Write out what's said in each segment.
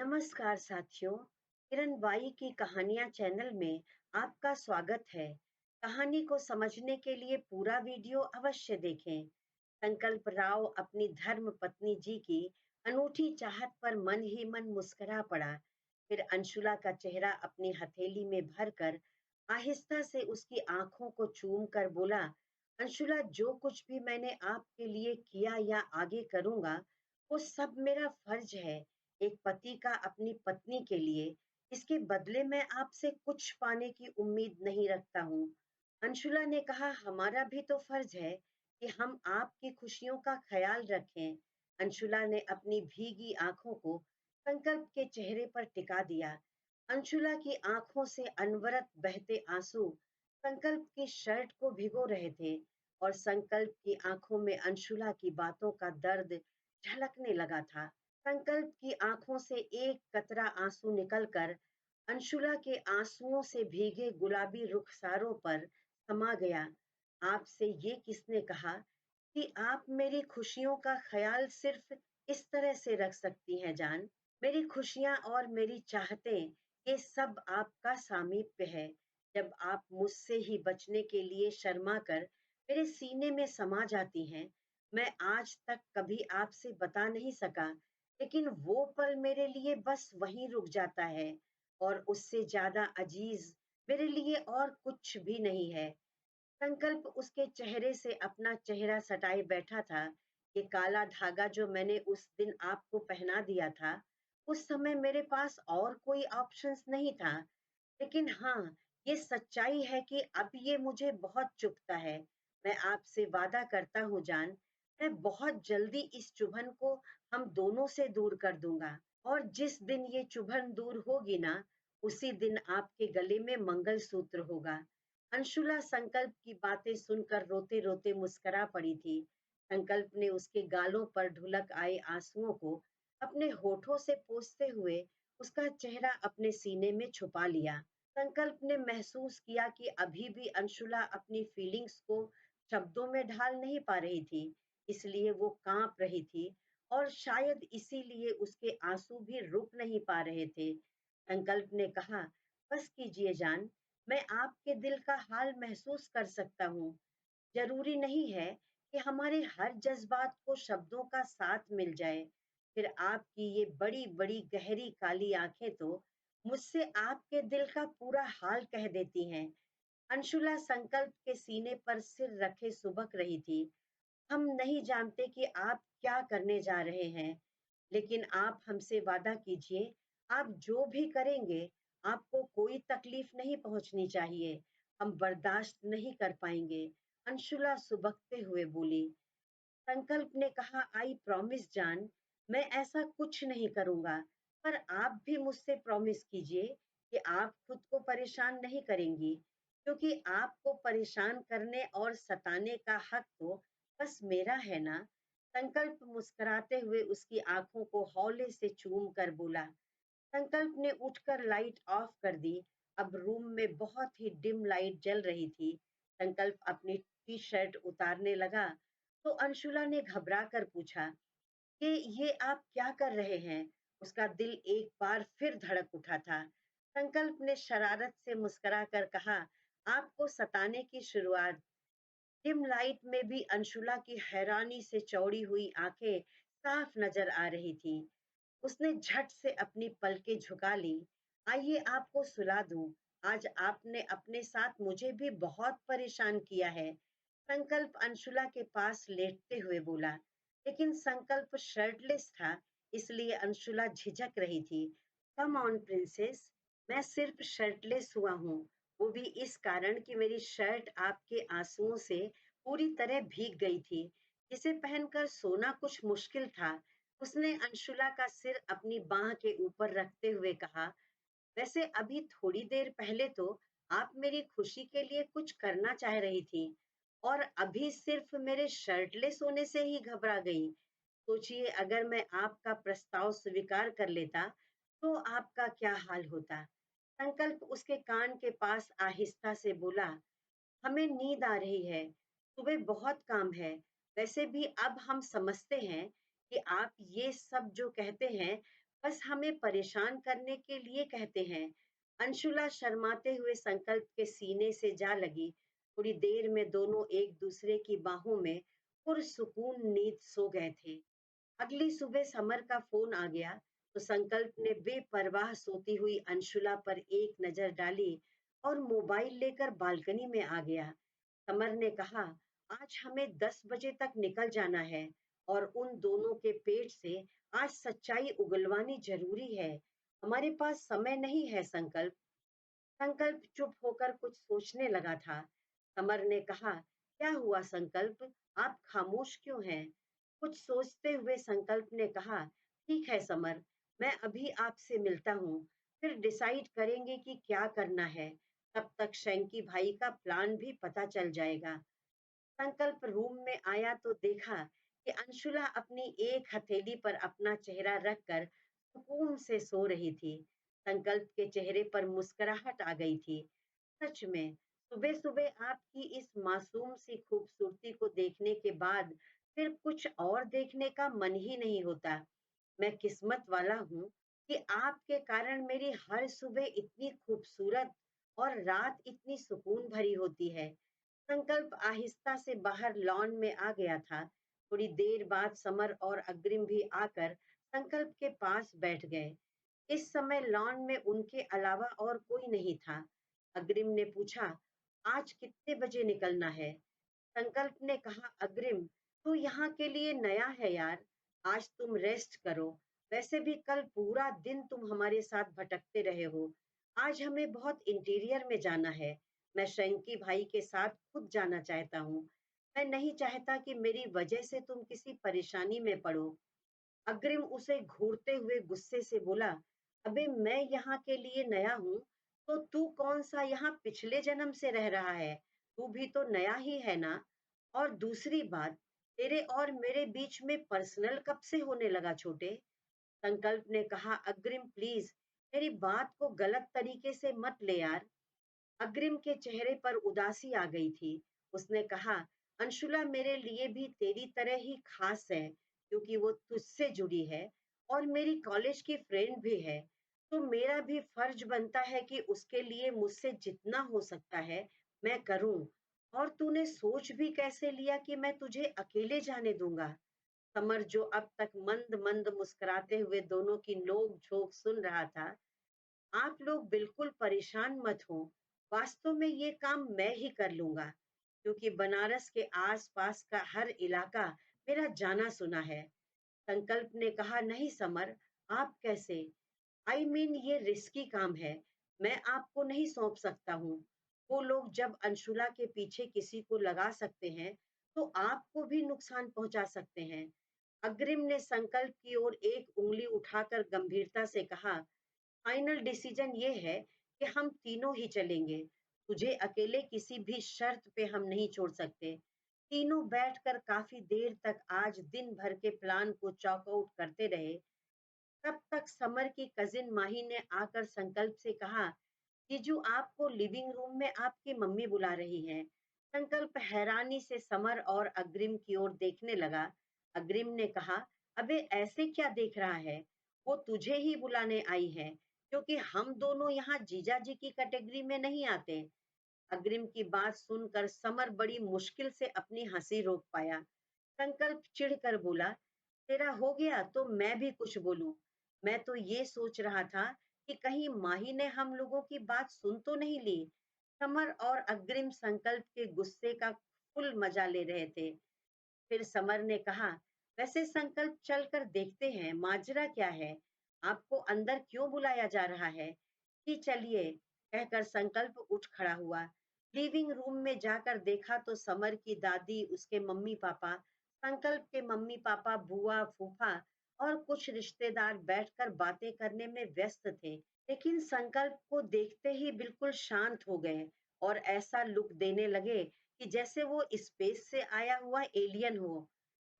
नमस्कार साथियों, किरण बाई की कहानियां चैनल में आपका स्वागत है। कहानी को समझने के लिए पूरा वीडियो अवश्य देखें। संकल्प राव अपनी धर्म पत्नी जी की अनूठी चाहत पर मन ही मन मुस्कुरा पड़ा। फिर अंशुला का चेहरा अपनी हथेली में भरकर आहिस्ता से उसकी आंखों को चूम कर बोला, अंशुला, जो कुछ भी मैंने आपके लिए किया या आगे करूंगा, वो सब मेरा फर्ज है, एक पति का अपनी पत्नी के लिए। इसके बदले मैं आपसे कुछ पाने की उम्मीद नहीं रखता हूँ। अंशुला ने कहा, हमारा भी तो फर्ज है कि हम आपकी खुशियों का ख्याल रखें। अंशुला ने अपनी भीगी आंखों को संकल्प के चेहरे पर टिका दिया। अंशुला की आंखों से अनवरत बहते आंसू संकल्प की शर्ट को भिगो रहे थे और संकल्प की आंखों में अंशुला की बातों का दर्द झलकने लगा था। संकल्प की आंखों से एक कतरा आंसू निकलकर अंशुला के आंसुओं से भीगे गुलाबी रुखसारों पर समा गया। आपसे ये किसने कहा कि आप मेरी खुशियों का ख्याल सिर्फ इस तरह से रख सकती हैं जान? मेरी खुशियां और मेरी चाहतें, ये सब आपका सामीप्य है। जब आप मुझसे ही बचने के लिए शर्मा कर मेरे सीने में समा जाती हैं, मैं आज तक कभी आपसे बता नहीं सका, लेकिन वो पल मेरे लिए बस वहीं रुक जाता है और उससे ज्यादा अजीज मेरे लिए और कुछ भी नहीं है। संकल्प उसके चेहरे से अपना चेहरा सटाए बैठा था। ये काला धागा जो मैंने उस दिन आपको पहना दिया था, उस समय मेरे पास और कोई ऑप्शंस नहीं था। लेकिन हाँ, ये सच्चाई है कि अब ये मुझे बहुत चुभता है। मैं आपसे वादा करता हूँ जान, मैं बहुत जल्दी इस चुभन को हम दोनों से दूर कर दूंगा। और जिस दिन ये चुभन दूर होगी ना, उसी दिन आपके गले में मंगलसूत्र होगा। अंशुला संकल्प की बातें सुनकर रोते रोते मुस्कुरा पड़ी थी। संकल्प ने उसके गालों पर ढुलक आए आंसुओं को अपने होठों से पोंछते हुए उसका चेहरा अपने सीने में छुपा लिया। संकल्प ने महसूस किया कि अभी भी अंशुला अपनी फीलिंग्स को शब्दों में ढाल नहीं पा रही थी, इसलिए वो कांप रही थी और शायद इसीलिए उसके आंसू भी रुक नहीं पा रहे थे। संकल्प ने कहा, बस कीजिए जान, मैं आपके दिल का हाल महसूस कर सकता हूँ। जरूरी नहीं है कि हमारे हर जज्बात को शब्दों का साथ मिल जाए। फिर आपकी ये बड़ी बड़ी गहरी काली आंखें तो मुझसे आपके दिल का पूरा हाल कह देती हैं। अंशुला संकल्प के सीने पर सिर रखे सुबक रही थी। हम नहीं जानते कि आप क्या करने जा रहे हैं, लेकिन आप हमसे वादा कीजिए, आप जो भी करेंगे, आपको कोई तकलीफ नहीं पहुंचनी चाहिए। हम बर्दाश्त नहीं कर पाएंगे। अंशुला सुबकते हुए बोली। संकल्प ने कहा, आई प्रॉमिस जान, मैं ऐसा कुछ नहीं करूंगा। पर आप भी मुझसे प्रॉमिस कीजिए कि आप खुद को परेशान नहीं करेंगी, क्योंकि आपको परेशान करने और सताने का हक तो बस मेरा है ना। संकल्प मुस्कुराते हुए उसकी आंखों को हौले से चूम कर बोला। संकल्प ने उठकर लाइट ऑफ कर दी। अब रूम में बहुत ही डिम लाइट जल रही थी। संकल्प अपनी टी शर्ट उतारने लगा तो अंशुला ने घबरा कर पूछा कि ये आप क्या कर रहे हैं? उसका दिल एक बार फिर धड़क उठा था। संकल्प ने शरारत से मुस्कुरा कर कहा, आपको सताने की शुरुआत। डिम लाइट में भी अंशुला की हैरानी से चौड़ी हुई आंखें साफ नजर आ रही थी। उसने झट से अपनी पलकें झुका ली। आइए आपको सुला दूं। आज आपने अपने साथ मुझे भी बहुत परेशान किया है। संकल्प अंशुला के पास लेटते हुए बोला। लेकिन संकल्प शर्टलेस था, इसलिए अंशुला झिझक रही थी। कम ऑन प्रिंसेस, मैं सिर्फ शर्टलेस हुआ हूँ, वो भी इस कारण कि मेरी शर्ट आपके आंसुओं से पूरी तरह भीग गई थी, जिसे पहनकर सोना कुछ मुश्किल था। उसने अंशुला का सिर अपनी बाह के ऊपर रखते हुए कहा, वैसे अभी थोड़ी देर पहले तो आप मेरी खुशी के लिए कुछ करना चाह रही थी और अभी सिर्फ मेरे शर्टलेस होने से ही घबरा गई। सोचिए, अगर मैं आपका प्रस्ताव स्वीकार कर लेता तो आपका क्या हाल होता? संकल्प उसके कान के पास आहिस्ता से बोला, हमें नींद आ रही है, सुबह बहुत काम है। वैसे भी अब हम समझते हैं कि आप ये सब जो कहते हैं बस हमें परेशान करने के लिए कहते हैं। अंशुला शर्माते हुए संकल्प के सीने से जा लगी। थोड़ी देर में दोनों एक दूसरे की बाहों में पुरसुकून नींद सो गए थे। अगली सुबह समर का फोन आ गया तो संकल्प ने बेपरवाह सोती हुई अंशुला पर एक नजर डाली और मोबाइल लेकर बालकनी में आ गया। समर ने कहा, आज हमें 10 बजे तक निकल जाना है और उन दोनों के पेट से आज सच्चाई उगलवानी जरूरी है। हमारे पास समय नहीं है संकल्प। संकल्प चुप होकर कुछ सोचने लगा था। समर ने कहा, क्या हुआ संकल्प, आप खामोश क्यों हैं? कुछ सोचते हुए संकल्प ने कहा, ठीक है समर, मैं अभी आपसे मिलता हूँ, फिर डिसाइड करेंगे कि क्या करना है। तब तक शैंकी भाई का प्लान भी पता चल जाएगा। संकल्प रूम में आया तो देखा कि अंशुला अपनी एक हथेली पर अपना चेहरा रखकर सुकून से सो रही थी। संकल्प के चेहरे पर मुस्कुराहट आ गई थी। सच में, सुबह सुबह आपकी इस मासूम सी खूबसूरती को देखने के बाद फिर कुछ और देखने का मन ही नहीं होता। मैं किस्मत वाला हूँ कि आपके कारण मेरी हर सुबह इतनी खूबसूरत और रात इतनी सुकून भरी होती है। संकल्प आहिस्ता से बाहर लॉन में आ गया था। थोड़ी देर बाद समर और अग्रिम भी आकर संकल्प के पास बैठ गए। इस समय लॉन में उनके अलावा और कोई नहीं था। अग्रिम ने पूछा, आज कितने बजे निकलना है? संकल्प ने कहा, अग्रिम, तू यहाँ के लिए नया है यार, आज तुम रेस्ट करो। वैसे भी कल पूरा दिन तुम हमारे साथ भटकते रहे हो। आज हमें बहुत इंटीरियर में जाना है। मैं शंकी भाई के साथ खुद जाना चाहता हूँ। मैं नहीं चाहता कि मेरी वजह से तुम किसी परेशानी में पड़ो। अग्रिम उसे घूरते हुए गुस्से से बोला, अबे मैं यहाँ के लिए नया हूँ तो तू कौन सा यहाँ पिछले जन्म से रह रहा है? तू भी तो नया ही है ना। और दूसरी बात, तेरे और मेरे बीच में पर्सनल कब से होने लगा छोटे? संकल्प ने कहा, अग्रिम प्लीज, मेरी बात को गलत तरीके से मत ले यार। अग्रिम के चेहरे पर उदासी आ गई थी। उसने कहा, अंशुला मेरे लिए भी तेरी तरह ही खास है, क्योंकि वो तुझसे जुड़ी है और मेरी कॉलेज की फ्रेंड भी है। तो मेरा भी फर्ज बनता है कि उसके लिए मुझसे जितना हो सकता है मैं करूं। और तूने सोच भी कैसे लिया कि मैं तुझे अकेले जाने दूंगा? समर, जो अब तक मंद मंद मुस्कुराते हुए दोनों की नोक झोंक सुन रहा था, आप लोग बिल्कुल परेशान मत हो। वास्तव में ये काम मैं ही कर लूंगा, क्योंकि बनारस के आसपास का हर इलाका मेरा जाना सुना है। संकल्प ने कहा, नहीं समर, आप कैसे? ये रिस्की काम है। मैं आपको नहीं सौंप सकता हूँ। वो लोग जब अंशुला के पीछे किसी को लगा सकते हैं, तो आपको भी नुकसान पहुंचा सकते हैं। अग्रिम ने संकल्प की ओर एक उंगली उठाकर गंभीरता से कहा, फाइनल डिसीजन ये है कि हम तीनों ही चलेंगे। तुझे अकेले किसी भी शर्त पे हम नहीं छोड़ सकते। तीनों बैठकर काफी देर तक आज दिन भर के प्लान को चॉक आउट करते रहे। तब तक समर की कजिन माही ने आकर संकल्प से कहा, जीजू आपको लिविंग रूम में आपकी मम्मी बुला रही हैं। संकल्प हैरानी से समर और अग्रिम की ओर देखने लगा। अग्रिम ने कहा, अबे ऐसे क्या देख रहा है? वो तुझे ही बुलाने आई है, क्योंकि हम दोनों यहाँ जीजा जी की कैटेगरी में नहीं आते। अग्रिम की बात सुनकर समर बड़ी मुश्किल से अपनी हंसी रोक पाया। संकल्प चिढ़कर बोला, तेरा हो गया तो मैं भी कुछ बोलूं। मैं तो ये सोच रहा था कि कहीं माही ने हम लोगों की बात सुन तो नहीं ली। समर और अग्रिम संकल्प के गुस्से का फुल मजा ले रहे थे। फिर समर ने कहा, वैसे संकल्प चलकर देखते हैं माजरा क्या है। आपको अंदर क्यों बुलाया जा रहा है? कि चलिए, कहकर संकल्प उठ खड़ा हुआ। लिविंग रूम में जाकर देखा तो समर की दादी, उसके मम्मी पापा, संकल्प के मम्मी पापा, बुआ, फूफा और कुछ रिश्तेदार बैठकर बातें करने में व्यस्त थे। लेकिन संकल्प को देखते ही बिल्कुल शांत हो गए और ऐसा लुक देने लगे कि जैसे वो स्पेस से आया हुआ एलियन हो।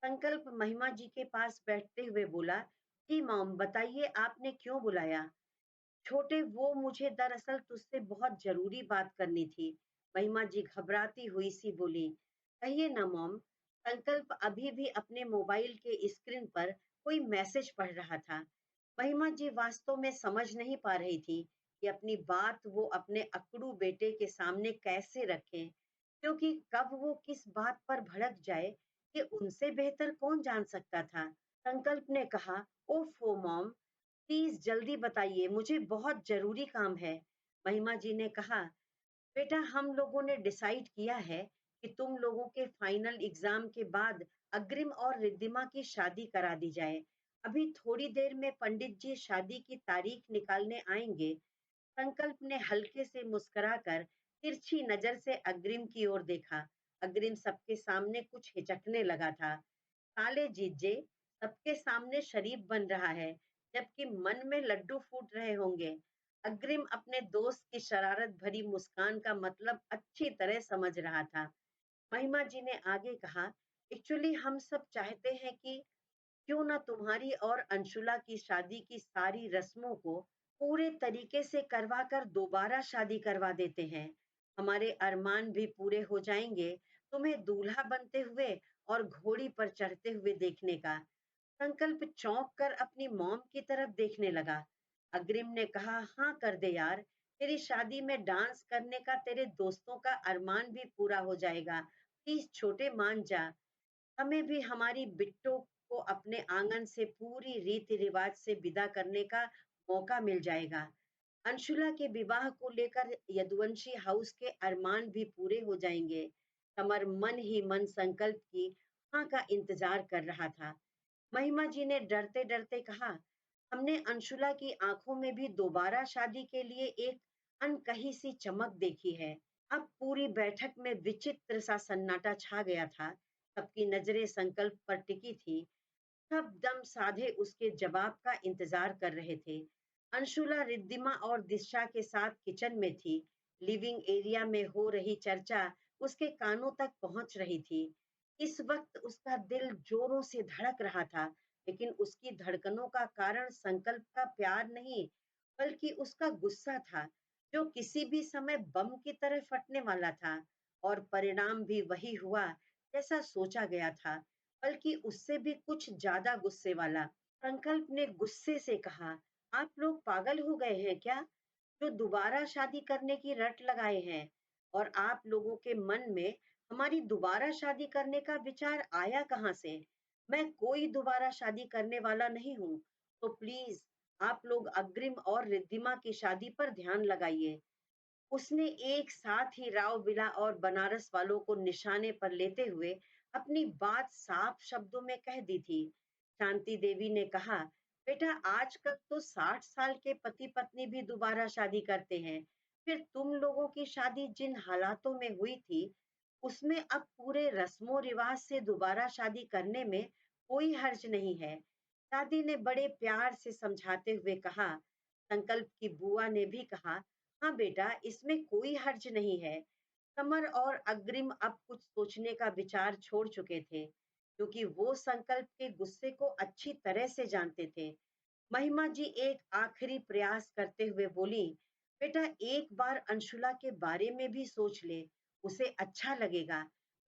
संकल्प महिमा जी के पास बैठते हुए बोला, जी मॉम, बताइए आपने क्यों बुलाया? छोटे, वो मुझे दरअसल तुझसे बहुत जरूरी बात करनी थी। महिमा जी घबराती हुई सी बोली, कहिए ना मॉम। संकल्प अभी भी अपने मोबाइल के स्क्रीन पर कोई मैसेज पढ़ रहा था। महिमा जी वास्तव में समझ नहीं पा रही थी कि अपनी बात वो अपने अकड़ू बेटे के सामने कैसे रखें, क्योंकि कब वो किस बात पर भड़क जाए कि उनसे बेहतर कौन जान सकता था। संकल्प ने कहा, ओफो मॉम, प्लीज जल्दी बताइए, मुझे बहुत जरूरी काम है। महिमा जी ने कहा, बेटा हम लोगों ने डिसाइड किया है कि तुम लोगों के फाइनल एग्जाम के बाद अग्रिम और रिद्धिमा की शादी करा दी जाए। अभी थोड़ी देर में पंडित जी शादी की तारीख निकालने आएंगे। संकल्प ने हल्के से मुस्कुराकर तिरछी नजर से अग्रिम की ओर देखा। अग्रिम सबके सामने कुछ हिचकने लगा था। काले जीजे सबके सामने शरीफ बन रहा है, जबकि मन में लड्डू फूट रहे होंगे। अग्रिम अपने दोस्त की शरारत भरी मुस्कान का मतलब अच्छी तरह समझ रहा था। महिमा जी ने आगे कहा, एक्चुअली हम सब चाहते हैं कि क्यों ना तुम्हारी और अंशुला की शादी की सारी रस्मों को पूरे तरीके से करवा कर दोबारा शादी करवा देते हैं। हमारे अरमान भी पूरे हो जाएंगे तुम्हें दूल्हा बनते हुए और घोड़ी पर चढ़ते हुए देखने का। संकल्प चौंक कर अपनी मॉम की तरफ देखने लगा। अग्रिम ने कहा, हाँ कर दे यार, तेरी शादी में डांस करने का तेरे दोस्तों का अरमान भी पूरा हो जाएगा। प्लीज छोटे मान जा, हमें भी हमारी बिट्टो को अपने आंगन से पूरी रीति रिवाज से विदा करने का मौका मिल जाएगा। अंशुला के विवाह को लेकर यदुवंशी हाउस के अरमान भी पूरे हो जाएंगे। कमर मन ही मन संकल्प की हाँ का इंतजार कर रहा था। महिमा जी ने डरते डरते कहा, हमने अंशुला की आंखों में भी दोबारा शादी के लिए एक अनकही सी चमक देखी है। अब पूरी बैठक में विचित्र सा सन्नाटा छा गया था। सबकी नजरें संकल्प पर टिकी थी। सब दम साधे उसके जवाब का इंतजार कर रहे थे। अंशुला रिद्धिमा और दिशा के साथ किचन में थी। लिविंग एरिया में हो रही चर्चा उसके कानों तक पहुंच रही थी। इस वक्त उसका दिल जोरों से धड़क रहा था, लेकिन उसकी धड़कनों का कारण संकल्प का प्यार नहीं, बल्कि उसका गुस्सा था, जो किसी भी समय बम की तरह फटने वाला था। और परिणाम भी वही हुआ जैसा सोचा गया था, बल्कि उससे भी कुछ ज्यादा गुस्से वाला। संकल्प ने गुस्से से कहा, आप लोग पागल हो गए हैं क्या, जो दोबारा शादी करने की रट लगाए हैं? और आप लोगों के मन में हमारी दोबारा शादी करने का विचार आया कहाँ से? मैं कोई दोबारा शादी करने वाला नहीं हूँ। तो प्लीज आप लोग अग्रिम और रिद्धिमा की शादी पर ध्यान लगाइए। उसने एक साथ ही रावविला और बनारस वालों को निशाने पर लेते हुए अपनी बात साफ शब्दों में कह दी थी। शांति देवी ने कहा, बेटा आजकल तो 60 साल के पति पत्नी भी दोबारा शादी करते हैं। फिर तुम लोगों की शादी जिन हालातों में हुई थी, उसमें अब पूरे रस्मों रिवाज से दोबारा शादी करने में कोई हर्ज नहीं है। दादी ने बड़े प्यार से समझाते हुए कहा। संकल्प की बुआ ने भी कहा, हाँ बेटा, इसमें कोई हर्ज नहीं है। कमर और अग्रिम अब कुछ सोचने का विचार छोड़ चुके थे, क्योंकि वो संकल्प के गुस्से को अच्छी तरह से जानते थे। महिमा जी एक आखिरी प्रयास करते हुए बोली, बेटा एक बार अंशुला के बारे में भी सोच ले, उसे अच्छा लगेगा।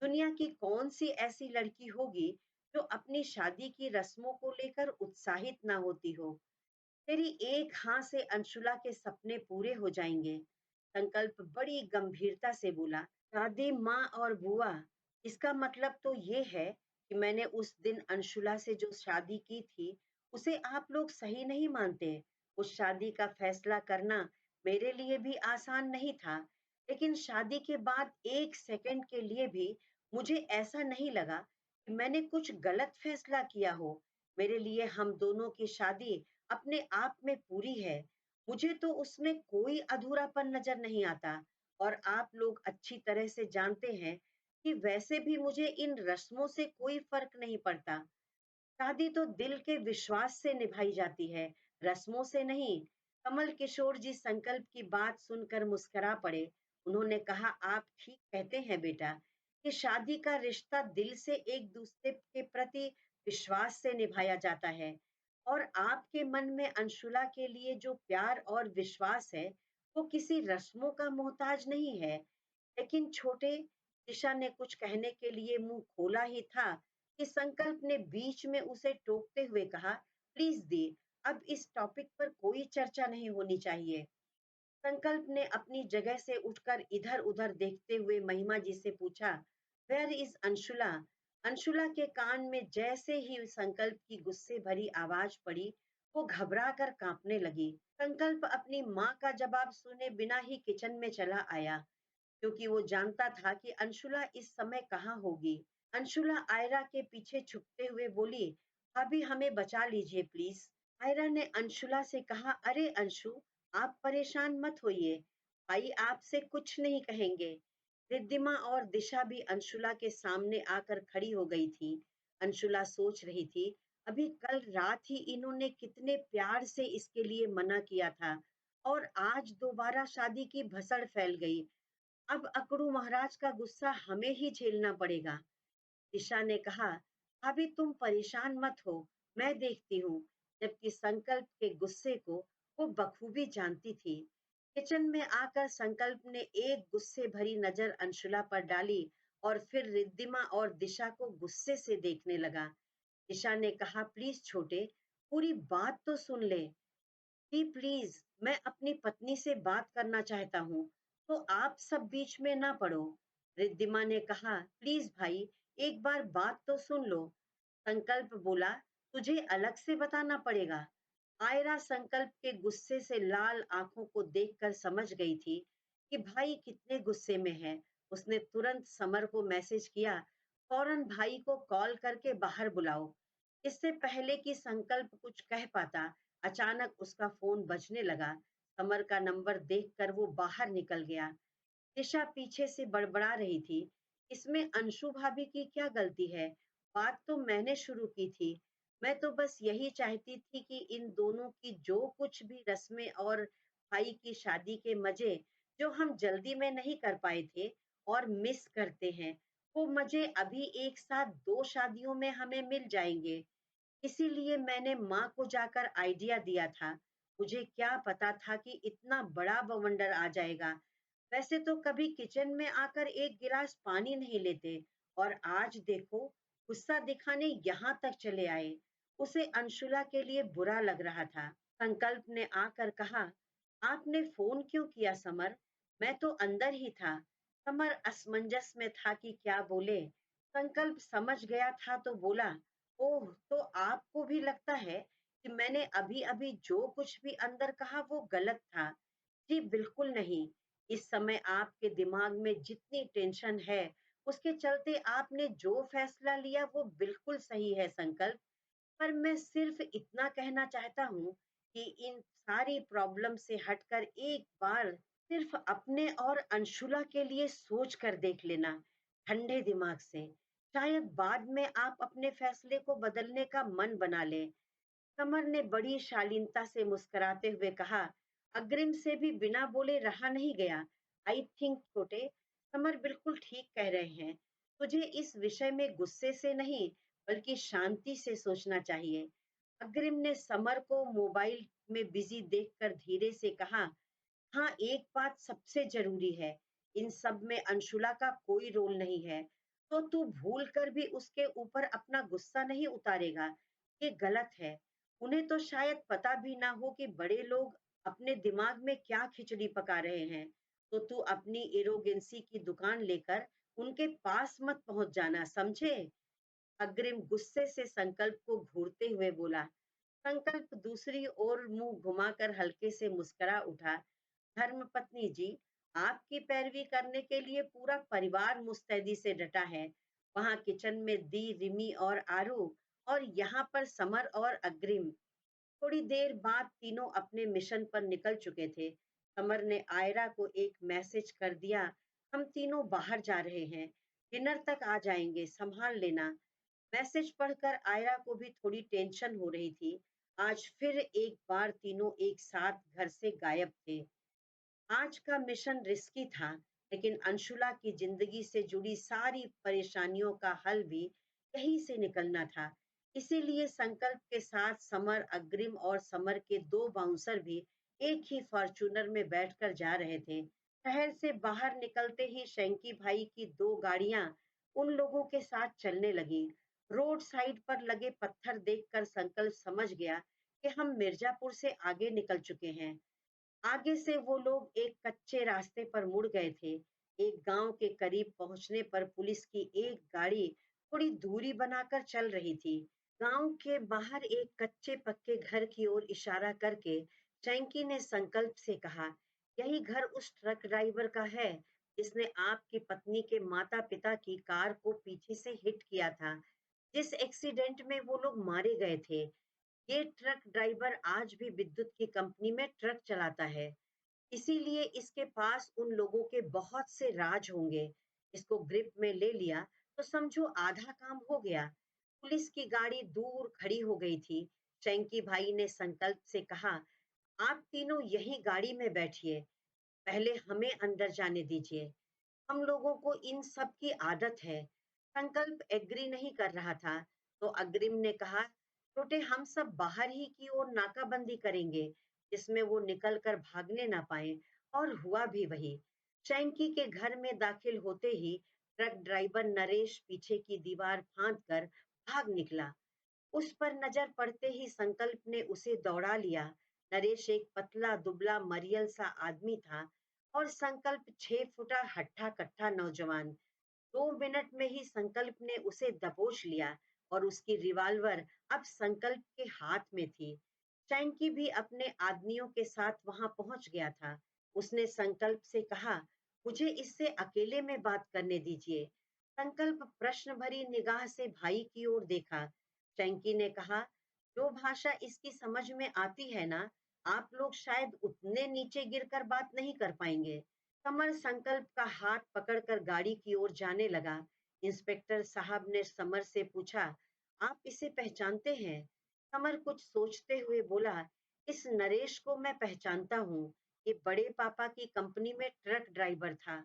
दुनिया की कौन सी ऐसी लड़की होगी जो अपनी शादी की रस्मों को लेकर उत्साहित ना होती हो। तेरी एक हाँ से अंशुला के सपने पूरे हो जाएंगे। संकल्प बड़ी गंभीरता से बोला, दादी माँ और बुआ, इसका मतलब तो ये है कि मैंने उस दिन अंशुला से जो शादी की थी उसे आप लोग सही नहीं मानते। उस शादी का फैसला करना मेरे लिए भी आसान नहीं था, लेकिन शादी के बाद एक सेकंड के लिए भी मुझे ऐसा नहीं लगा कि मैंने कुछ गलत फैसला किया हो। मेरे लिए हम दोनों की शादी अपने आप में पूरी है। मुझे तो उसमें कोई अधूरापन नजर नहीं आता। और आप लोग अच्छी तरह से जानते हैं कि वैसे भी मुझे इन रस्मों से कोई फर्क नहीं पड़ता। शादी तो दिल के विश्वास से निभाई जाती है, रस्मों से नहीं। कमल किशोर जी संकल्प की बात सुनकर मुस्कुरा पड़े। उन्होंने कहा, आप ठीक कहते हैं बेटा, कि शादी का रिश्ता दिल से एक दूसरे के प्रति विश्वास से निभाया जाता है। और आपके मन में अंशुला के लिए जो प्यार और विश्वास है, वो किसी रस्मों का मोहताज नहीं है। लेकिन छोटे, दिशा ने कुछ कहने के लिए मुंह खोला ही था कि संकल्प ने बीच में उसे टोकते हुए कहा, प्लीज दी, अब इस टॉपिक पर कोई चर्चा नहीं होनी चाहिए। संकल्प ने अपनी जगह से उठकर इधर-उधर देखते हुए महिमा जी से पूछा, वेयर इज अंशुला? अंशुला के कान में जैसे ही संकल्प की गुस्से भरी आवाज पड़ी, वो घबरा कर कांपने लगी। संकल्प अपनी माँ का जवाब सुने बिना ही किचन में चला आया, क्योंकि वो जानता था कि अंशुला इस समय कहाँ होगी। अंशुला आयरा के पीछे छुपते हुए बोली, भाभी हमें बचा लीजिए प्लीज। आयरा ने अंशुला से कहा, अरे अंशु, आप परेशान मत होइए, भाई आपसे कुछ नहीं कहेंगे। रिद्धिमा और दिशा भी अंशुला के सामने आकर खड़ी हो गई थी। अंशुला सोच रही थी, अभी कल रात ही इन्होंने कितने प्यार से इसके लिए मना किया था, और आज दोबारा शादी की भसड़ फैल गई। अब अकड़ू महाराज का गुस्सा हमें ही झेलना पड़ेगा। दिशा ने कहा, भाभी तुम परेशान मत हो, मैं देखती हूँ। जबकि संकल्प के गुस्से को वो बखूबी जानती थी। किचन में आकर संकल्प ने एक गुस्से भरी नजर अंशुला पर डाली और फिर रिद्धिमा और दिशा को गुस्से से देखने लगा। दिशा ने कहा, प्लीज छोटे, पूरी बात तो सुन ले। जी प्लीज, मैं अपनी पत्नी से बात करना चाहता हूँ, तो आप सब बीच में ना पड़ो। रिद्धिमा ने कहा, प्लीज भाई, एक बार बात तो सुन लो। संकल्प बोला, तुझे अलग से बताना पड़ेगा। आयरा संकल्प के गुस्से से लाल आंखों को देखकर समझ गई थी कि भाई कितने गुस्से में है। उसने तुरंत समर को मैसेज किया, फौरन भाई को कॉल करके बाहर बुलाओ। इससे पहले कि संकल्प कुछ कह पाता, अचानक उसका फोन बजने लगा। समर का नंबर देखकर वो बाहर निकल गया। दिशा पीछे से बड़बड़ा रही थी, इसमें अंशु भाभी की क्या गलती है? बात तो मैंने शुरू की थी। मैं तो बस यही चाहती थी कि इन दोनों की जो कुछ भी रस्में और भाई की शादी के मजे जो हम जल्दी में नहीं कर पाए थे और मिस करते हैं, वो मजे अभी एक साथ दो शादियों में हमें मिल जाएंगे। इसीलिए मैंने माँ को जाकर आइडिया दिया था। मुझे क्या पता था कि इतना बड़ा बवंडर आ जाएगा। वैसे तो कभी किचन में आकर एक गिलास पानी नहीं लेते, और आज देखो, गुस्सा दिखाने यहाँ तक चले आए। उसे अंशुला के लिए बुरा लग रहा था। संकल्प ने आकर कहा, आपने फोन क्यों किया समर? मैं तो अंदर ही था। समर असमंजस में था कि क्या बोले। संकल्प समझ गया था तो बोला, ओह, तो आपको भी लगता है कि मैंने अभी अभी जो कुछ भी अंदर कहा वो गलत था? जी बिल्कुल नहीं। इस समय आपके दिमाग में जितनी टेंशन है, उसके चलते आपने जो फैसला लिया वो बिल्कुल सही है संकल्प। पर मैं सिर्फ इतना कहना चाहता हूँ कि इन सारी प्रॉब्लम से हटकर एक बार सिर्फ अपने और अंशुला के लिए सोच कर देख लेना, ठंडे दिमाग से। शायद बाद में आप अपने फैसले को बदलने का मन बना ले। समर ने बड़ी शालीनता से मुस्कुराते हुए कहा, अग्रिम से भी बिना बोले रहा नहीं गया। आई थिंक छोटे, समर बिल्कुल ठीक कह रहे हैं। तुझे इस विषय में गुस्से से नहीं, बल्कि शांति से सोचना चाहिए। अग्रिम ने समर को मोबाइल में बिजी देखकर धीरे से कहा, हाँ, एक बात सबसे जरूरी है, इन सब में अंशुला का कोई रोल नहीं है। तो तू भूल कर भी उसके ऊपर अपना गुस्सा नहीं उतारेगा, ये गलत है। उन्हें तो शायद पता भी ना हो कि बड़े लोग अपने दिमाग में क्या खिचड़ी पका रहे हैं। तो तू अपनी एरोगेंसी की दुकान लेकर उनके पास मत पहुंच जाना, समझे? अग्रिम गुस्से से संकल्प को घूरते हुए बोला। संकल्प दूसरी ओर मुंह घुमाकर हल्के से मुस्कुरा उठा। धर्मपत्नी जी, आपकी पैरवी करने के लिए पूरा परिवार मुस्तैदी से डटा है। वहां किचन में दी, रिमी और आरू, और यहाँ पर समर और अग्रिम। थोड़ी देर बाद तीनों अपने मिशन पर निकल चुके थे। समर ने आयरा को एक मैसेज कर दिया, हम तीनों बाहर जा रहे हैं, डिनर तक आ जाएंगे, संभाल लेना। मैसेज पढ़कर आयरा को भी थोड़ी टेंशन हो रही थी। आज फिर एक बार तीनों एक साथ घर से गायब थे। आज का मिशन रिस्की था, लेकिन अंशुला की जिंदगी से जुड़ी सारी परेशानियों का हल भी यहीं से निकलना था। इसीलिए संकल्प के साथ समर, अग्रिम और समर के दो बाउंसर भी एक ही फॉर्चूनर में बैठकर जा रहे थे। शहर से बाहर निकलते ही शंकी भाई की दो गाड़ियां उन लोगों के साथ चलने लगी। रोड साइड पर लगे पत्थर देखकर संकल्प समझ गया कि हम मिर्जापुर से आगे निकल चुके हैं। आगे से वो लोग एक कच्चे रास्ते पर मुड़ गए थे। एक गांव के करीब पहुंचने पर पुलिस की एक गाड़ी थोड़ी दूरी बनाकर चल रही थी। गांव के बाहर एक कच्चे पक्के घर की ओर इशारा करके चैंकी ने संकल्प से कहा, यही घर उस ट्रक ड्राइवर का है जिसने आपकी पत्नी के माता पिता की कार को पीछे से हिट किया था। जिस एक्सीडेंट में वो लोग मारे गए थे, ये ट्रक ड्राइवर आज भी विद्युत की कंपनी में ट्रक चलाता है। इसीलिए इसके पास उन लोगों के बहुत से राज होंगे। इसको ग्रिप में ले लिया तो समझो आधा काम हो गया। पुलिस की गाड़ी दूर खड़ी हो गई थी। चैंकी भाई ने संकल्प से कहा, आप तीनों यही गाड़ी में बैठिए, पहले हमें अंदर जाने दीजिए। हम लोगों को इन सब की आदत है। संकल्प एग्री नहीं कर रहा था, तो अग्रिम ने कहा, छोटे हम सब बाहर ही की ओर नाकाबंदी करेंगे, जिसमें वो निकल कर भागने ना पाए। और हुआ भी वही। चैंकी के घर में दाखिल होते ही ट्रक ड्राइवर नरेश पीछे की दीवार फांद कर भाग निकला। उस पर नजर पड़ते ही संकल्प ने उसे दौड़ा लिया। नरेश एक पतला दुबला मरियल सा आदमी था और संकल्प 6 फुटा हट्ठा कट्ठा नौजवान। 2 मिनट में ही संकल्प ने उसे दबोच लिया और उसकी रिवॉल्वर अब संकल्प के हाथ में थी। चैंकी भी अपने आदमियों के साथ वहां पहुंच गया था। उसने संकल्प से कहा, मुझे इससे अकेले में बात करने दीजिए। संकल्प प्रश्न भरी निगाह से भाई की ओर देखा। चैंकी ने कहा, जो भाषा इसकी समझ में आती है ना, आप लोग शायद उतने नीचे गिरकर बात नहीं कर पाएंगे। समर संकल्प का हाथ पकड़कर गाड़ी की ओर जाने लगा। इंस्पेक्टर साहब ने समर से पूछा, आप इसे पहचानते हैं? समर कुछ सोचते हुए बोला, इस नरेश को मैं पहचानता हूँ। ये बड़े पापा की कंपनी में ट्रक ड्राइवर था।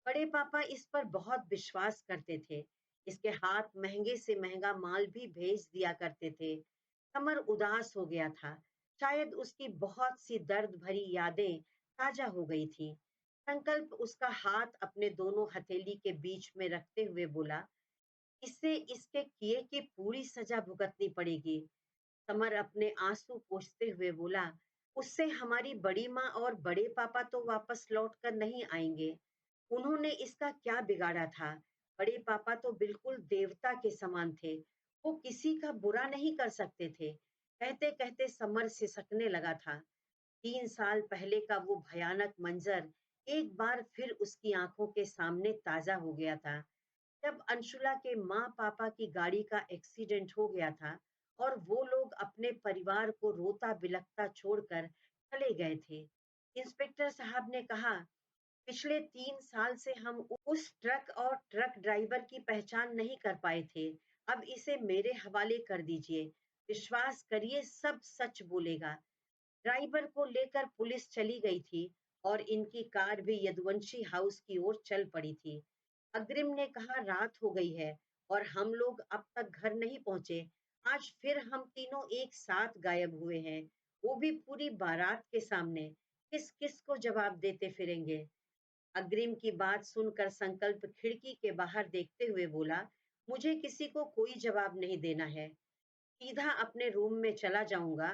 बड़े पापा इस पर बहुत विश्वास करते थे। इसके हाथ महंगे से महंगा माल भी भेज दिया करते थे। कमर उदास हो गया था। शायद उसकी बहुत सी दर्द भरी यादें ताजा हो गई थी। संकल्प उसका हाथ अपने दोनों हथेली के बीच में रखते हुए बोला, इससे इसके किए की पूरी सजा भुगतनी पड़ेगी। समर अपने आंसू पोंछते हुए बोला, उससे हमारी बड़ी माँ और बड़े पापा तो वापस लौट कर नहीं आएंगे। उन्होंने इसका क्या बिगाड़ा था? बड़े पापा तो बिल्कुल देवता के समान थे। वो किसी का बुरा नहीं कर सकते थे। कहते कहते समर सिसकने लगा था। 3 साल पहले का वो भयानक मंजर एक बार फिर उसकी आंखों के सामने ताजा हो गया था, जब अंशुला के माँ पापा की गाड़ी का एक्सीडेंट हो गया था और वो लोग अपने परिवार को रोता बिलखता छोड़कर चले गए थे। इंस्पेक्टर साहब ने कहा, पिछले 3 साल से हम उस ट्रक और ट्रक ड्राइवर की पहचान नहीं कर पाए थे। अब इसे मेरे हवाले कर दीजिए। विश्वास करिए, सब सच बोलेगा। ड्राइवर को लेकर पुलिस चली गई थी और इनकी कार भी यदुवंशी हाउस की ओर चल पड़ी थी। अग्रिम ने कहा, रात हो गई है और हम लोग अब तक घर नहीं पहुंचे। आज फिर हम तीनों एक साथ गायब हुए हैं, वो भी पूरी बारात के सामने। किस किस को जवाब देते फिरेंगे? अग्रिम की बात सुनकर संकल्प खिड़की के बाहर देखते हुए बोला, मुझे किसी को कोई जवाब नहीं देना है। सीधा अपने रूम में चला जाऊंगा।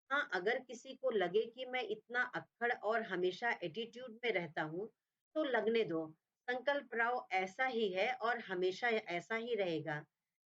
हाँ, अगर किसी को लगे कि मैं इतना अक्खड़ और हमेशा एटीट्यूड में रहता हूँ, तो लगने दो। संकल्प राव ऐसा ही है और हमेशा ऐसा ही रहेगा।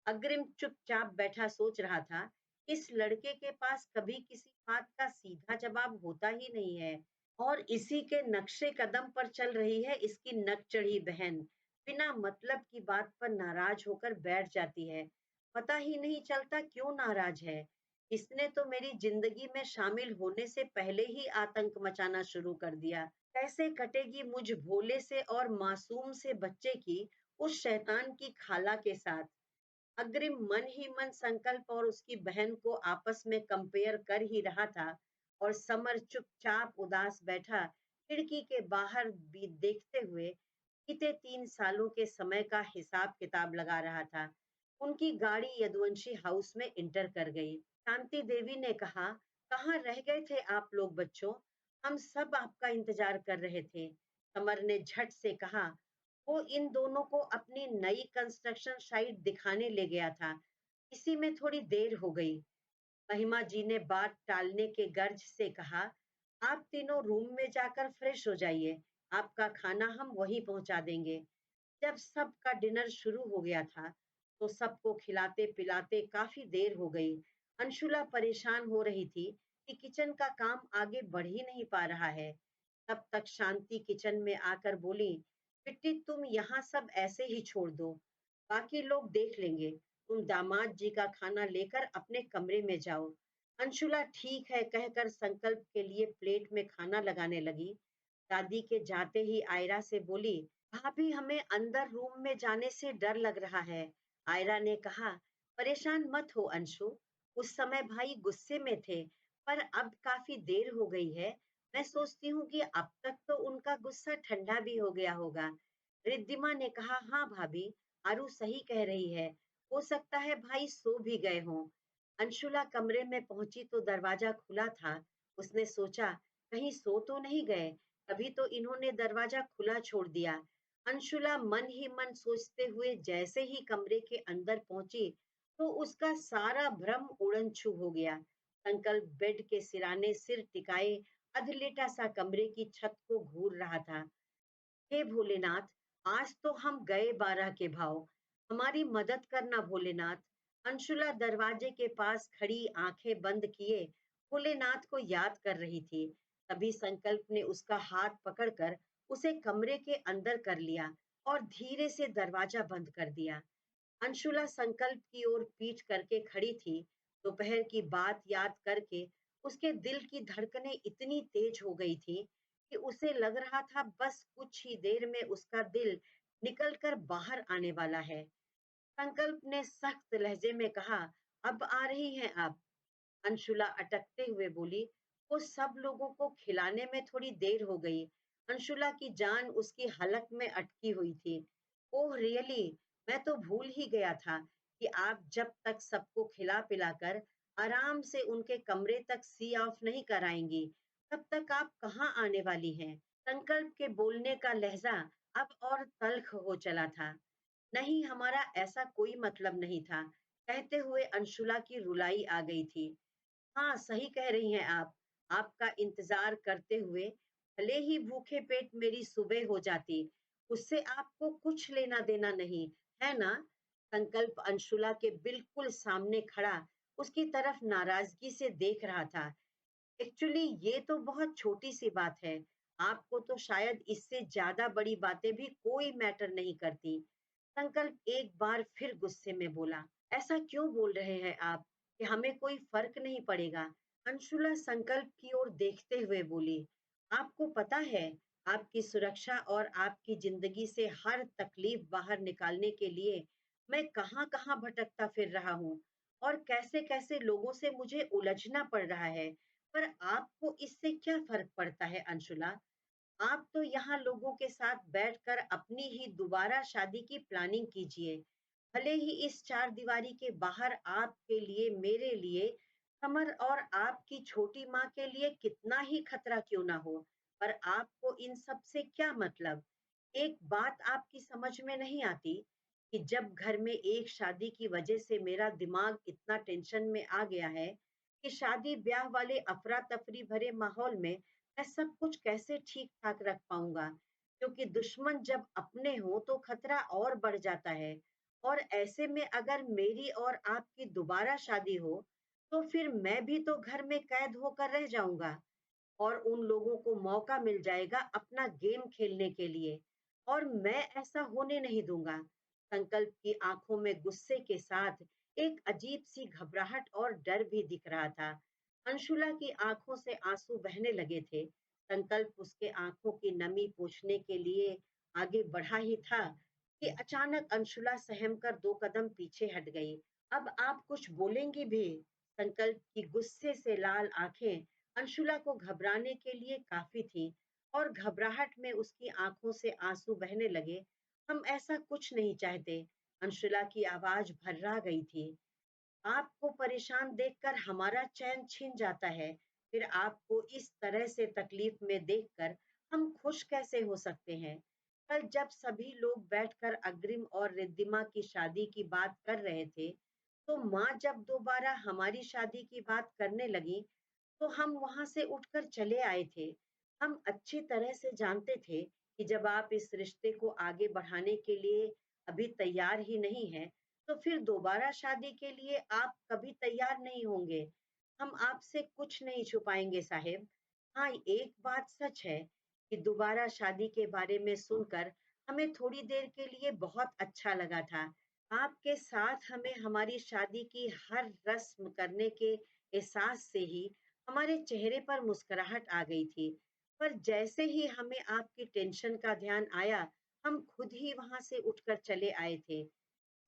अग्रिम चुपचाप बैठा सोच रहा था, इस लड़के के पास कभी किसी बात का सीधा जवाब होता ही नहीं है और इसी के नक्शे कदम पर चल रही है इसकी नक चढ़ी बहन। बिना मतलब की बात पर नाराज होकर बैठ जाती है। पता ही नहीं चलता क्यों नाराज है। इसने तो मेरी जिंदगी में शामिल होने से पहले ही आतंक मचाना शुरू कर दिया। कैसे कटेगी मुझ भोले से और मासूम से बच्चे की उस शैतान की खाला के साथ? अग्रिम मन ही मन संकल्प और उसकी बहन को आपस में कंपेयर कर ही रहा था और समर चुपचाप उदास बैठा खिड़की के बाहर भी देखते हुए बीते 3 सालों के समय का हिसाब किताब लगा रहा था। उनकी गाड़ी यदुवंशी हाउस में इंटर कर गई। शांति देवी ने कहा, कहाँ रह गए थे आप लोग बच्चों? हम सब आपका इंतजार कर रहे थे। समर ने झट से कहा, वो इन दोनों को अपनी नई कंस्ट्रक्शन साइट दिखाने ले गया था, इसी में थोड़ी देर हो गई। महिमा जी ने बात टालने के गर्ज से कहा, आप तीनों रूम में जाकर फ्रेश हो जाइए, आपका खाना हम वहीं पहुंचा देंगे। जब सबका डिनर शुरू हो गया था, तो सबको खिलाते-पिलाते काफी देर हो गई। अंशुला परेशान हो रही थी कि किचन का काम आगे बढ़ ही नहीं पा रहा है। तब तक शांति किचन में आकर बोली, "बिट्टी, तुम यहाँ सब ऐसे ही छोड़ दो, बाकी लोग देख लेंगे। तुम दामाद जी का खाना लेकर अपने कमरे में जाओ।" अंशुला ठीक है कहकर संकल्प के लिए प्लेट में खाना लगाने लगी। दादी के जाते ही आयरा से बोली, भाभी, हमें अंदर रूम में जाने से डर लग रहा है। आयरा ने कहा, परेशान मत हो अंशु, उस समय भाई गुस्से में थे, पर अब काफी देर हो गई है। मैं सोचती हूँ कि अब तक तो उनका गुस्सा ठंडा भी हो गया होगा। रिद्धिमा ने कहा, हाँ भाभी, आरू सही कह रही है, हो सकता है भाई सो भी गए हों। अंशुला कमरे में पहुंची तो दरवाजा खुला था। उसने सोचा, कहीं सो तो नहीं गए, तभी तो इन्होंने दरवाजा खुला छोड़ दिया। अंशुला मन ही मन सोचते हुए जैसे ही कमरे के अंदर पहुंची, तो उसका सारा भ्रम उड़न छू हो गया। संकल्प बेड के सिराने सिर टिकाए अधलेटा सा कमरे की छत को घूर रहा था। हे भोलेनाथ, आज तो हम गए 12 के भाव, हमारी मदद करना भोलेनाथ। अंशुला दरवाजे के पास खड़ी आंखें बंद किए भोलेनाथ को याद कर रही थी। तभी संकल्प ने उसका हाथ पकड़कर उसे कमरे के अंदर कर लिया और धीरे से दरवाजा बंद कर दिया। अंशुला संकल्प की ओर पीठ करके खड़ी थी। दोपहर की बात याद करके उसके दिल की धड़कनें इतनी तेज हो गई थी कि उसे लग रहा था बस कुछ ही देर में उसका दिल निकलकर बाहर आने वाला है। संकल्प ने सख्त लहजे में कहा, अब आ रही हैं आप? अंशुला अटकते हुए बोली, वो सब लोगों को खिलाने में थोड़ी देर हो गई। अंशुला की जान उसकी हलक में अटकी हुई थी। ओह रियली, मैं तो भूल ही गया था कि आप जब तक सबको खिला पिलाकर आराम से उनके कमरे तक सी ऑफ नहीं कराएंगी, तब तक आप कहाँ आने वाली हैं? संकल्प के बोलने का लहजा अब और तल्ख हो चला था। नहीं, हमारा ऐसा कोई मतलब नहीं था, कहते हुए अंशुला की रुलाई आ गई थी। हाँ, सही कह रही हैं आप। आपका इंतज़ार करते हुए भले ही भूखे पेट मेरी सुबह हो जाती, उससे आपको कुछ लेना-देना नहीं, है ना? संकल्प अंशुला के बिल्कुल सामने खड़ा उसकी तरफ नाराज़गी से देख रहा था। एक्चुअली ये तो बहुत छोटी-सी बात है। आपको तो शायद इससे ज़्यादा बड़ी बातें भी कोई मैटर नहीं करती। संकल्प एक बार फिर गुस्से में बोला, ऐसा क्यों बोल रहे हैं आप कि हमें कोई फर्क नहीं पड़ेगा? अंशुला संकल्प की ओर देखते हुए बोली, आपको पता है, आपकी सुरक्षा और आपकी जिंदगी से हर तकलीफ बाहर निकालने के लिए मैं कहाँ कहाँ भटकता फिर रहा हूँ और कैसे कैसे लोगों से मुझे उलझना पड़ रहा है, पर आपको इससे क्या फर्क पड़ता है अंशुला? आप तो यहाँ लोगों के साथ बैठकर अपनी ही दोबारा शादी की प्लानिंग कीजिए। भले ही इस चार दीवारी के बाहर आपके लिए, मेरे लिए, समर और आपकी छोटी माँ के लिए कितना ही खतरा क्यों ना हो, पर आपको इन सब से क्या मतलब? एक बात आपकी समझ में नहीं आती कि जब घर में एक शादी की वजह से मेरा दिमाग इतना टेंशन में आ गया है कि शादी ब्याह वाले अफरा तफरी भरे माहौल में मैं सब कुछ कैसे ठीक ठाक रख पाऊंगा, क्योंकि दुश्मन जब अपने हो तो खतरा और बढ़ जाता है। और ऐसे में अगर मेरी और आपकी दोबारा शादी हो, तो फिर मैं भी तो घर में कैद होकर रह जाऊंगा और उन लोगों को मौका मिल जाएगा अपना गेम खेलने के लिए, और मैं ऐसा होने नहीं दूंगा। संकल्प की आंखों में गुस्से के साथ एक अजीब सी घबराहट और डर भी दिख रहा था। अंशुला की आंखों से आंसू बहने लगे थे। संकल्प उसके आंखों की नमी पोंछने के लिए आगे बढ़ा ही था कि अचानक अंशुला सहम कर दो कदम पीछे हट गई। अब आप कुछ बोलेंगी भी? संकल्प की गुस्से से लाल आंखें अंशुला को घबराने के लिए काफी थी और घबराहट में उसकी आंखों से आंसू बहने लगे। हम ऐसा कुछ नहीं चाहते। अंशुला की आवाज भर्रा गई थी। आपको परेशान देखकर हमारा चैन छिन जाता है, फिर आपको इस तरह से तकलीफ में देखकर हम खुश कैसे हो सकते हैं? कल जब सभी लोग बैठकर अग्रिम और रिद्धिमा की शादी की बात कर रहे थे, तो माँ जब दोबारा हमारी शादी की बात करने लगी, तो हम वहां से उठकर चले आए थे। हम अच्छी तरह से जानते थे कि जब आप इस रिश्ते को आगे बढ़ाने के लिए अभी तैयार ही नहीं हैं, तो फिर दोबारा शादी के लिए आप कभी तैयार नहीं होंगे। हम आपसे कुछ नहीं छुपाएंगे साहेब। हाँ, एक बात सच है कि दोबारा शादी के बारे में सुनकर हमें थोड़ी देर के लिए बहुत अच्छा लगा था। आपके साथ हमें हमारी शादी की हर रस्म करने के एहसास से ही हमारे चेहरे पर मुस्कुराहट आ गई थी। पर जैसे ही हमें आपकी टेंशन का ध्यान आया, हम खुद ही वहां से उठकर चले आए थे।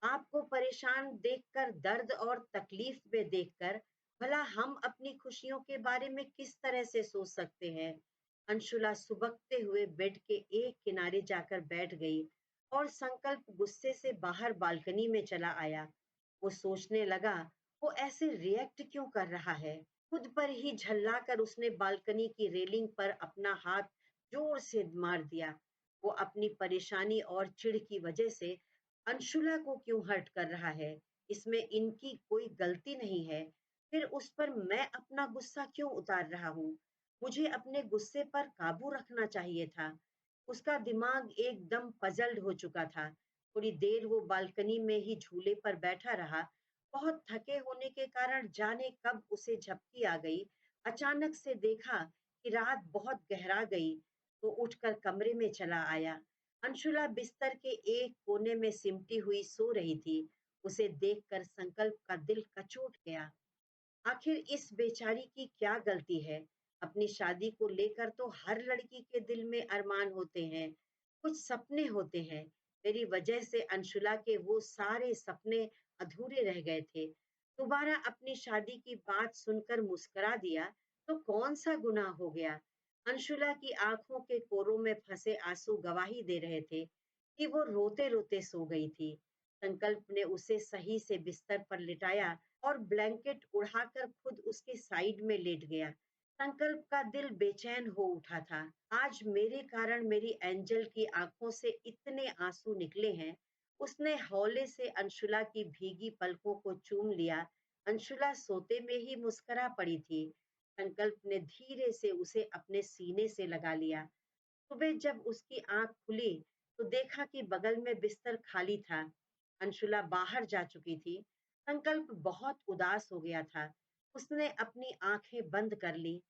आपको परेशान देखकर, दर्द और तकलीफ में देखकर, भला हम अपनी खुशियों के बारे में किस तरह से सोच सकते हैं। अंशुला सुबकते हुए बेड के एक किनारे जाकर बैठ गई और संकल्प गुस्से से बाहर बालकनी में चला आया। वो सोचने लगा, वो ऐसे रिएक्ट क्यों कर रहा है। खुद पर ही झल्ला कर उसने बालकनी की रेलिंग पर अपना हाथ जोर से मार दिया। वो अपनी परेशानी और चिढ़ की वजह से अंशुला को क्यों हर्ट कर रहा है, इसमें इनकी कोई गलती नहीं है। फिर उस पर मैं अपना गुस्सा क्यों उतार रहा हूँ। मुझे अपने गुस्से पर काबू रखना चाहिए था। उसका दिमाग एकदम पजल्ड हो चुका था। थोड़ी देर वो बालकनी में ही झूले पर बैठा रहा। बहुत थके होने के कारण जाने कब उसे झपकी आ गई। अचानक से देखा कि रात बहुत गहरा गई, तो उठकर कमरे में चला आया। अंशुला बिस्तर के एक कोने में सिमटी हुई सो रही थी। उसे देखकर संकल्प का दिल कचोट गया। आखिर इस बेचारी की क्या गलती है। अपनी शादी को लेकर तो हर लड़की के दिल में अरमान होते हैं, कुछ सपने होते हैं। मेरी वजह से अंशुला के वो सारे सपने अधूरे रह गए थे। दोबारा अपनी शादी की बात सुनकर मुस्कुरा दिया तो कौन सा गुनाह हो गया। अंशुला की आंखों के कोरों में फंसे आंसू गवाही दे रहे थे कि वो रोते रोते सो गई थी। संकल्प ने उसे सही से बिस्तर पर लिटाया और ब्लैंकेट उड़ाकर खुद उसके साइड में लेट गया। संकल्प का दिल बेचैन हो उठा था। आज मेरे कारण मेरी एंजल की आंखों से इतने आंसू निकले हैं। उसने हौले से अंशुला की भीगी पलकों को चूम लिया। अंशुला सोते में ही मुस्कुरा पड़ी थी। संकल्प ने धीरे से उसे अपने सीने से लगा लिया। सुबह जब उसकी आंख खुली, तो देखा कि बगल में बिस्तर खाली था। अंशुला बाहर जा चुकी थी। संकल्प बहुत उदास हो गया था। उसने अपनी आंखें बंद कर ली।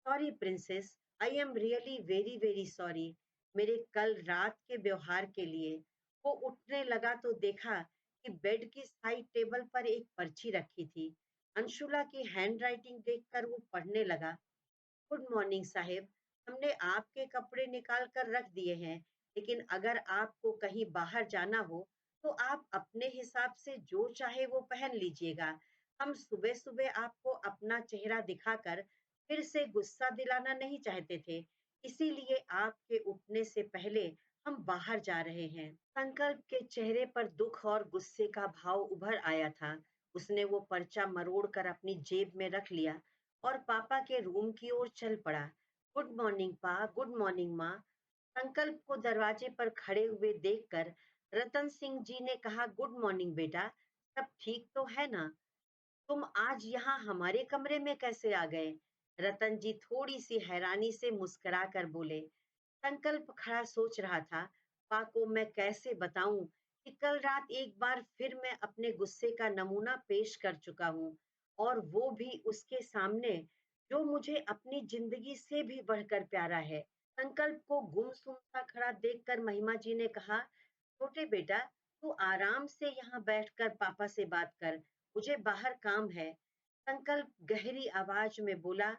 Sorry princess, I am really very very sorry, मेरे कल रात के व्यवहार के लिए। वो उठने लगा तो देखा कि बेड की साइड टेबल पर एक पर्ची रखी थी। अंशुला की हैंडराइटिंग देखकर वो पढ़ने लगा। गुड मॉर्निंग साहेब, हमने आपके कपड़े निकाल कर रख दिए हैं, लेकिन अगर आपको कहीं बाहर जाना हो तो आप अपने हिसाब से जो चाहे वो पहन लीजिएगा। हम सुबह सुबह आपको अपना चेहरा दिखाकर फिर से गुस्सा दिलाना नहीं चाहते थे, इसीलिए आपके उठने से पहले हम बाहर जा रहे हैं। संकल्प के चेहरे पर दुख और गुस्से का भाव उभर आया था। उसने वो पर्चा मरोड़ कर अपनी जेब में रख लिया और पापा के रूम की ओर चल पड़ा। गुड मॉर्निंग पा, गुड मॉर्निंग माँ। संकल्प को दरवाजे पर खड़े हुए देखकर रतन सिंह जी ने कहा, गुड मॉर्निंग बेटा, सब ठीक तो है ना। तुम आज यहाँ हमारे कमरे में कैसे आ गए। रतन जी थोड़ी सी हैरानी से मुस्कुरा कर बोले। संकल्प खड़ा सोच रहा था, पा को मैं कैसे बताऊं कि कल रात एक बार फिर मैं अपने गुस्से का नमूना पेश कर चुका हूँ, और वो भी उसके सामने जो मुझे अपनी जिंदगी से भी बढ़कर प्यारा है। संकल्प को गुमसुम सा खड़ा देखकर महिमा जी ने कहा, छोटे बेटा, तू आराम से यहाँ बैठकर पापा से बात कर, मुझे बाहर काम है। संकल्प गहरी आवाज में बोला,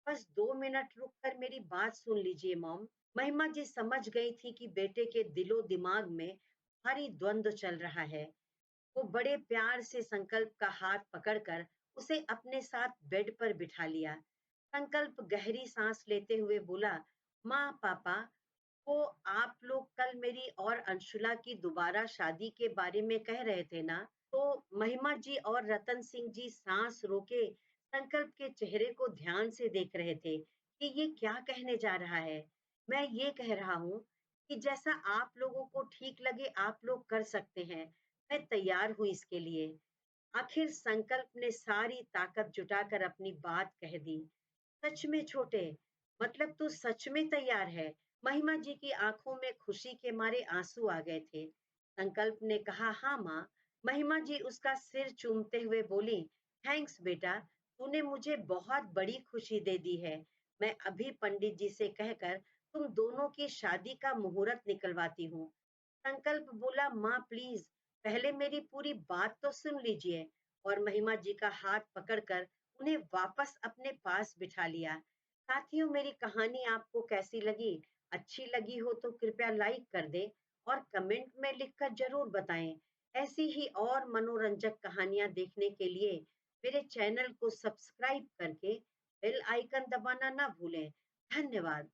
बस 2 मिनट रुक कर मेरी बात सुन लीजिए मॉम। महिमा जी समझ गई थी कि बेटे के दिलो दिमाग में भारी द्वंद्व चल रहा है। वो बड़े प्यार से संकल्प का हाथ पकड़कर उसे अपने साथ बेड पर बिठा लिया। संकल्प गहरी सांस लेते हुए बोला, माँ पापा, वो आप लोग कल मेरी और अंशुला की दोबारा शादी के बारे में कह रहे थे ना। तो महिमा जी और रतन सिंह जी सांस रोके संकल्प के चेहरे को ध्यान से देख रहे थे कि ये क्या कहने जा रहा है। मैं ये कह रहा हूँ कि जैसा आप लोगों को ठीक लगे आप लोग कर सकते हैं। मैं तैयार हूँ इसके लिए। आखिर संकल्प ने सारी ताकत जुटाकर अपनी बात कह दी। सच में छोटे, मतलब तू सच में तैयार है? महिमा जी की आंखों में खुशी के मारे आंसू आ गए थे। संकल्प ने कहा, हाँ माँ। महिमा जी उसका सिर चूमते हुए बोली, थैंक्स बेटा, तूने मुझे बहुत बड़ी खुशी दे दी है। मैं अभी पंडित जी से कहकर तुम दोनों की शादी का मुहूर्त निकलवाती हूँ। संकल्प बोला, माँ प्लीज, पहले मेरी पूरी बात तो सुन लीजिए। और महिमा जी का हाथ पकड़कर उन्हें वापस अपने पास बिठा लिया। साथियों, मेरी कहानी आपको कैसी लगी? अच्छी लगी हो तो कृपया लाइक कर दें और कमेंट में लिखकर जरूर बताएं। ऐसी ही और मनोरंजक कहानियां देखने के लिए मेरे चैनल को सब्सक्राइब करके बेल आइकन दबाना ना भूलें। धन्यवाद।